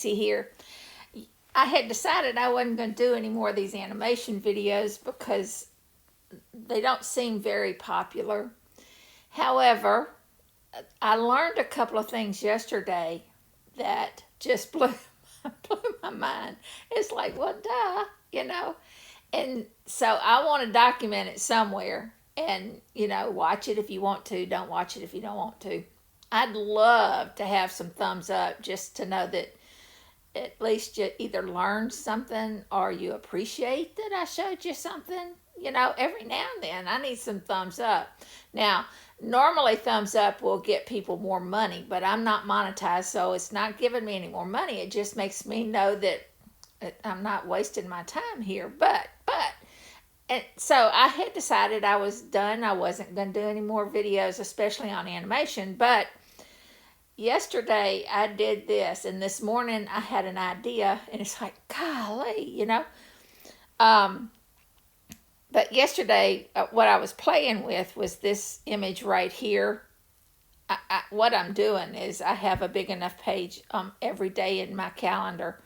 See here, I had decided I wasn't going to do any more of these animation videos because they don't seem very popular. However, I learned a couple of things yesterday that just blew my mind. It's like, well, duh, you know. And so I want to document it somewhere and, watch it if you want to, don't watch it if you don't want to. I'd love to have some thumbs up just to know that at least you either learned something or you appreciate that I showed you something. Every now and then I need some thumbs up. Now, normally thumbs up will get people more money, but I'm not monetized, so it's not giving me any more money. It just makes me know that I'm not wasting my time here. And so I had decided I was done. I wasn't going to do any more videos, especially on animation. But yesterday I did this, and this morning I had an idea, and it's like, golly. But yesterday, what I was playing with was this image right here. What I'm doing is I have a big enough page every day in my calendar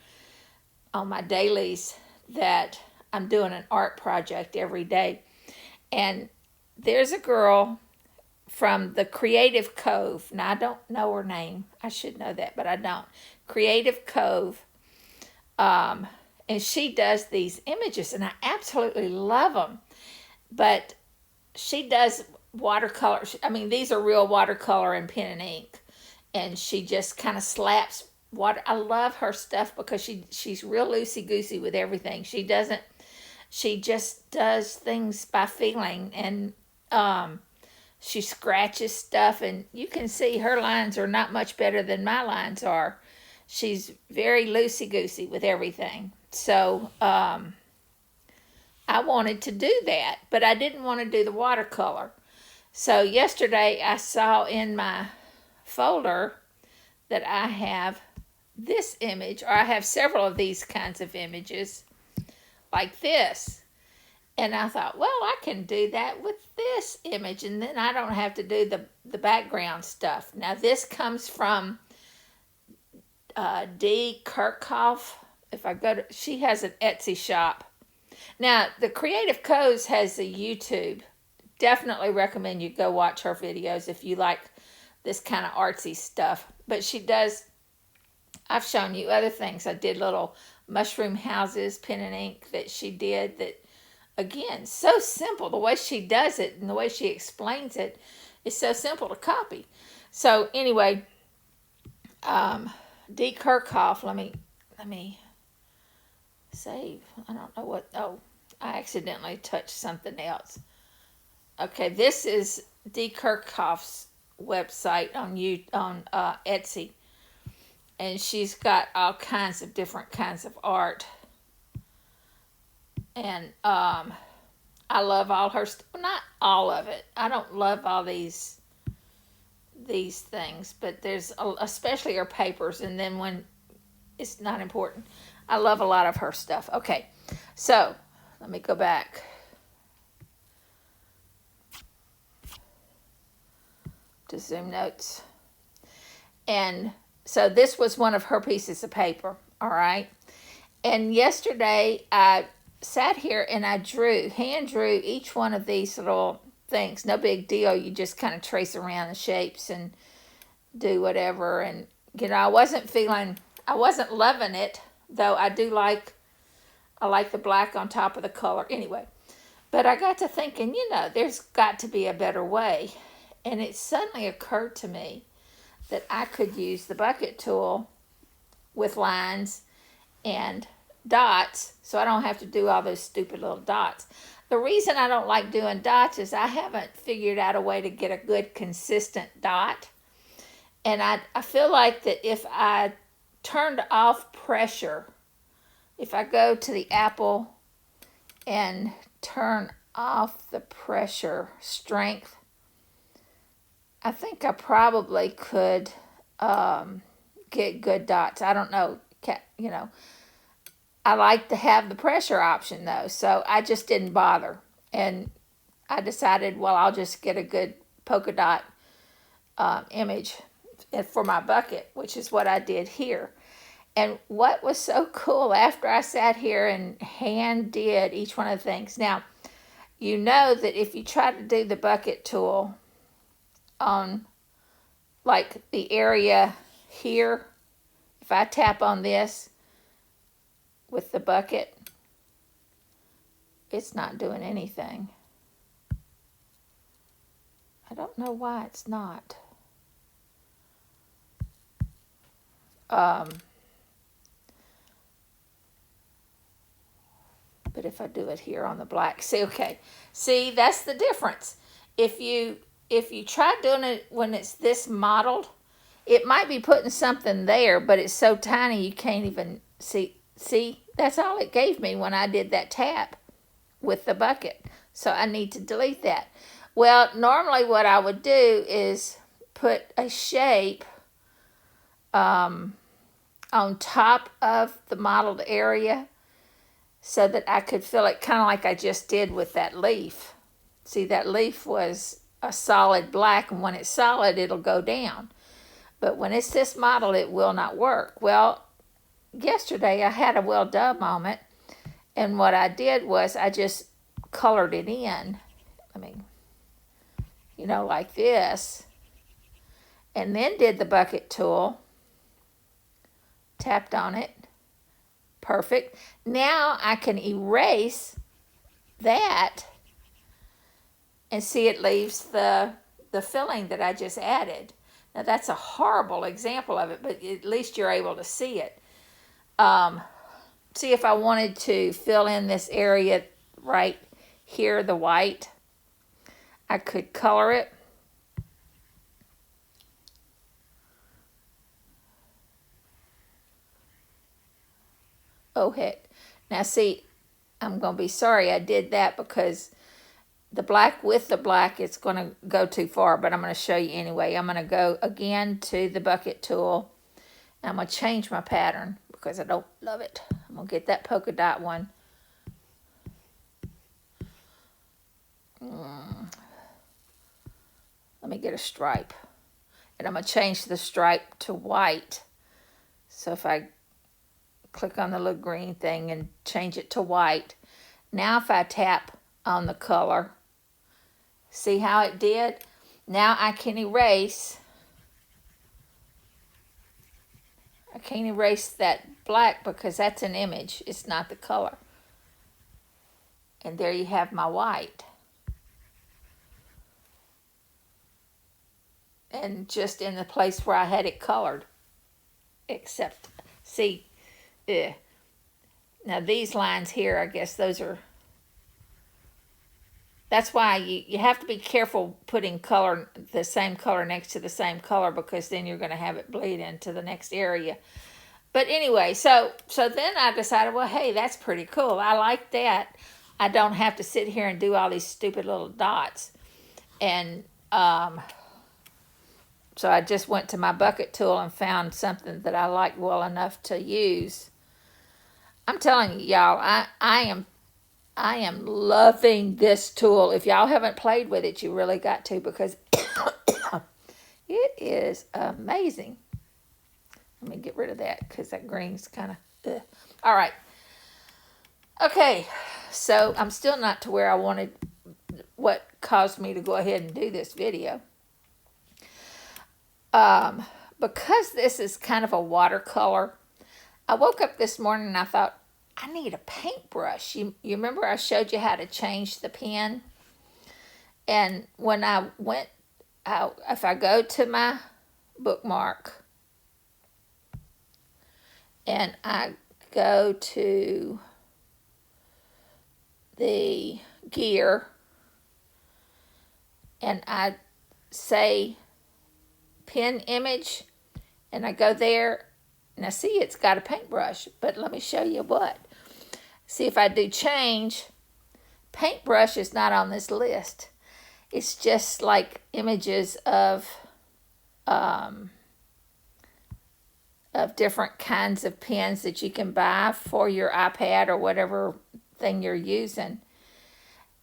on my dailies that I'm doing an art project every day. And there's a girl from the Creative Cove. Now, I don't know her name. I should know that, but I don't. Creative Cove. And she does these images, and I absolutely love them. But she does watercolor. I mean, these are real watercolor and pen and ink. And she just kind of slaps water. I love her stuff because she's real loosey-goosey with everything. She just does things by feeling. And she scratches stuff. And you can see her lines are not much better than my lines are. She's very loosey-goosey with everything. So I wanted to do that, but I didn't want to do the watercolor. So yesterday I saw in my folder that I have this image, or I have several of these kinds of images like this. And I thought, well, I can do that with this image, and then I don't have to do the background stuff. Now, this comes from D. Kirchhoff. If I go to, she has an Etsy shop. Now, the Creative Coves has a YouTube. Definitely recommend you go watch her videos if you like this kind of artsy stuff. But she does, I've shown you other things. I did little mushroom houses, pen and ink that she did that, again, so simple. The way she does it and the way she explains it is so simple to copy. So anyway, D. Kirchhoff, let me save. I don't know what, I accidentally touched something else. Okay, this is D. Kirchhoff's website on Etsy. And she's got all kinds of different kinds of art. And I love all her stuff. Not all of it. I don't love all these things, but there's especially her papers, and then when it's not important. I love a lot of her stuff. Okay, so let me go back. To Zoom Notes. And so this was one of her pieces of paper, all right? And yesterday I sat here and I hand drew each one of these little things. No big deal. You just kind of trace around the shapes and do whatever. And, I wasn't loving it, though I like the black on top of the color. Anyway, but I got to thinking, there's got to be a better way. And it suddenly occurred to me that I could use the bucket tool with lines and dots, so I don't have to do all those stupid little dots. The reason I don't like doing dots is I haven't figured out a way to get a good consistent dot. And I feel like that if I turned off pressure, if I go to the apple and turn off the pressure strength, I think I probably could get good dots. I don't know, I like to have the pressure option though, so I just didn't bother. And I decided, well, I'll just get a good polka dot image for my bucket, which is what I did here. And what was so cool after I sat here and hand did each one of the things. Now, you know that if you try to do the bucket tool on like the area here, if I tap on this with the bucket, it's not doing anything. I don't know why it's not. But if I do it here on the black, see, okay, see, that's the difference. If you try doing it when it's this modeled, it might be putting something there, but it's so tiny you can't even see. See, that's all it gave me when I did that tap with the bucket. So I need to delete that. Well, normally what I would do is put a shape on top of the modeled area so that I could fill it kind of like I just did with that leaf. See, that leaf was a solid black, and when it's solid, it'll go down. But when it's this model, it will not work. Well, yesterday I had a well done moment, and what I did was I just colored it in. I mean, you know, like this. And then did the bucket tool. Tapped on it. Perfect. Now I can erase that and see it leaves the filling that I just added. Now that's a horrible example of it, but at least you're able to see it. See, if I wanted to fill in this area right here, the white, I could color it. Oh, heck. Now, see, I'm going to be sorry I did that because the black with the black, it's going to go too far, but I'm going to show you anyway. I'm going to go again to the bucket tool. And I'm going to change my pattern because I don't love it. I'm going to get that polka dot one. Let me get a stripe. And I'm going to change the stripe to white. So if I click on the little green thing and change it to white. Now if I tap on the color, see how it did? Now I can erase. I can't erase that black because that's an image. It's not the color. And there you have my white. And just in the place where I had it colored. Except, see, now these lines here, I guess those are, that's why you have to be careful putting color, the same color next to the same color, because then you're going to have it bleed into the next area. But anyway, so then I decided, well, hey, that's pretty cool. I like that. I don't have to sit here and do all these stupid little dots. And so I just went to my bucket tool and found something that I liked well enough to use. I'm telling you, y'all, I am loving this tool. If y'all haven't played with it, you really got to, because it is amazing. Let me get rid of that because that green's kind of, all right. Okay, so I'm still not to where I wanted, what caused me to go ahead and do this video. Because this is kind of a watercolor, I woke up this morning and I thought, I need a paintbrush. You remember I showed you how to change the pen? And when I went out, if I go to my bookmark and I go to the gear and I say pen image and I go there, now see, it's got a paintbrush, but let me show you what. See, if I do change, paintbrush is not on this list. It's just like images of different kinds of pens that you can buy for your iPad or whatever thing you're using.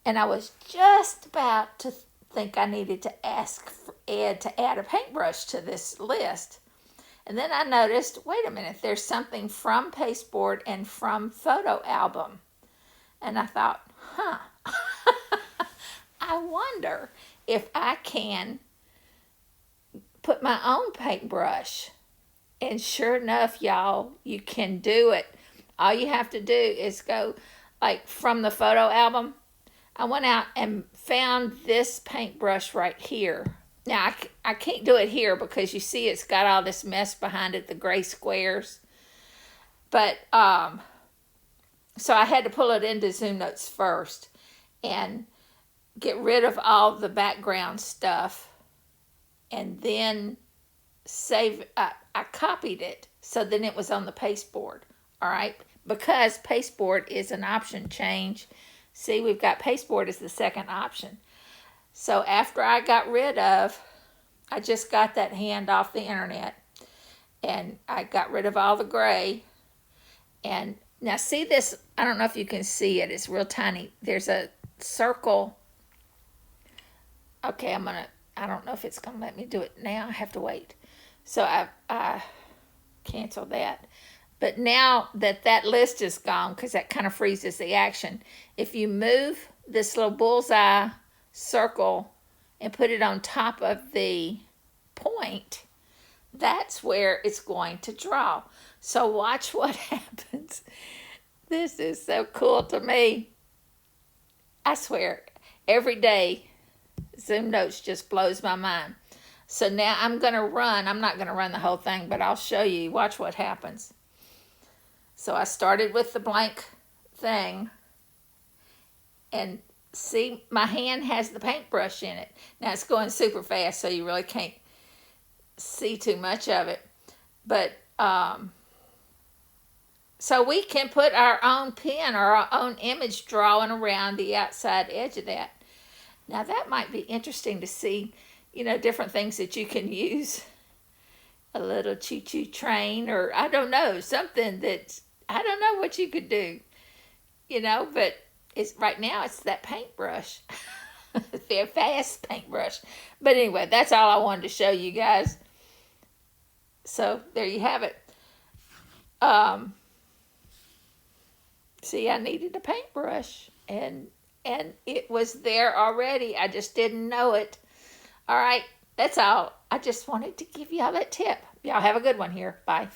And I was just about to think I needed to ask Ed to add a paintbrush to this list. And then I noticed, wait a minute, there's something from pasteboard and from photo album. And I thought, I wonder if I can put my own paintbrush. And sure enough, y'all, you can do it. All you have to do is go, like, from the photo album. I went out and found this paintbrush right here. Now, I can't do it here because you see it's got all this mess behind it, the gray squares. But, so I had to pull it into Zoom Notes first and get rid of all the background stuff. And then save, I copied it. So then it was on the pasteboard. All right. Because pasteboard is an option change. See, we've got pasteboard as the second option. So after I got rid of, I just got that hand off the internet, and I got rid of all the gray. And now see this, I don't know if you can see it, it's real tiny. There's a circle. Okay, I don't know if it's going to let me do it now. I have to wait. So I cancel that. But now that list is gone, because that kind of freezes the action, if you move this little bullseye circle and put it on top of the point, that's where it's going to draw. So watch what happens. This is so cool to me. I swear, every day, Zoom Notes just blows my mind. So now I'm not going to run the whole thing, but I'll show you. Watch what happens. So I started with the blank thing, and see, my hand has the paintbrush in it. Now it's going super fast, so you really can't see too much of it. But, so we can put our own pen or our own image drawing around the outside edge of that. Now that might be interesting to see, different things that you can use. A little choo-choo train, or I don't know, something that's, I don't know what you could do, but right now it's that paintbrush. They're fast paintbrush. But anyway, that's all I wanted to show you guys. So there you have it. See, I needed a paintbrush, and it was there already. I just didn't know it. All right, that's all. I just wanted to give y'all that tip. Y'all have a good one here. Bye.